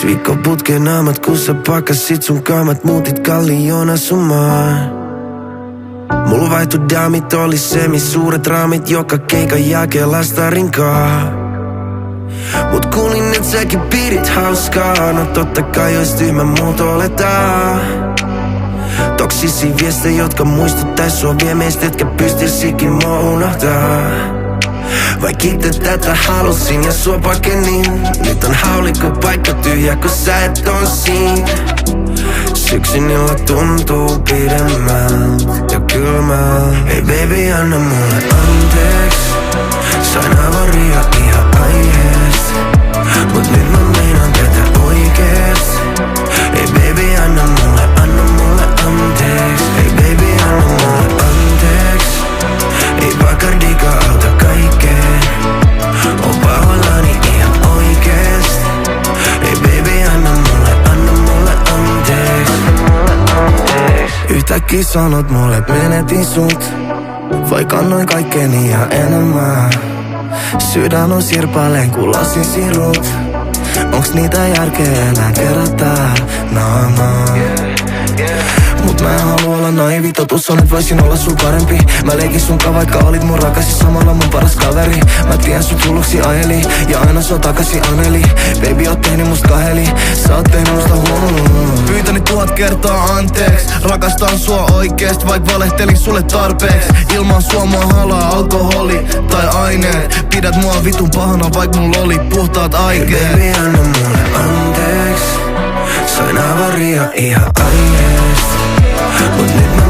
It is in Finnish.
2 viikko putken aamat, kun sä pakasit sun kaamat, muutit Kallioon asumaan. Mulla vaihtu daamit, oli semisuuret raamit, joka keikan jälkeen lastarinkaa. Mut kuulin, et säkin pidit hauskaa, no totta kai ois tyhmä muut oletaan. Toksisia viestejä, jotka muistuttais sua viemeistä, etkä pystyis ikin mua unohtaa. Vaik itse tätä halusin ja sua pakenin. Nyt on haulikko paikka tyhjä, kun sä et oo siin. Syksyn illa tuntuu pidemmältä ja kylmältä. Ei baby, anna mulle anteeks. Sain avaria ihan aiheesta, mut nyt mä meinaan tätä oikeesti. Ei baby, anna mulle anteeks. Ei baby, anna mulle anteeks. Ei Bacardikaan auta kaikkeen. Oon pahoillani ihan oikeesti. Ei baby, anna mulle anteeks. Yhtäkkiä sanot mulle, et menetin sut, vaik annoin kaikkeni ja enemmän. Sydän on sirpaileen ku lasin sirut. Onks niitä järkeä enää kerätä? Mut mä en halua olla naivi, totuus on, et voisin olla sul parempi. Mä leikin sunkaan vaikka olit mun rakas ja samalla mun paras kaveri. Mä tien sut hulluksi ajeli ja aina sua takaisin aneli. Baby, oot tehnyt musta kaheli, sä oot tehnyt musta pyytäni 1000 kertaa anteeks. Rakastan sua oikeest, vaik valehtelin sulle tarpeeks. Ilman sua mua halaa alkoholi tai aineet. Pidät mua vitun pahana, vaik mulla oli puhtaat aikeet. Hey baby, anna mulle anteeks. Sain avaria ihan aiheesta, mut nyt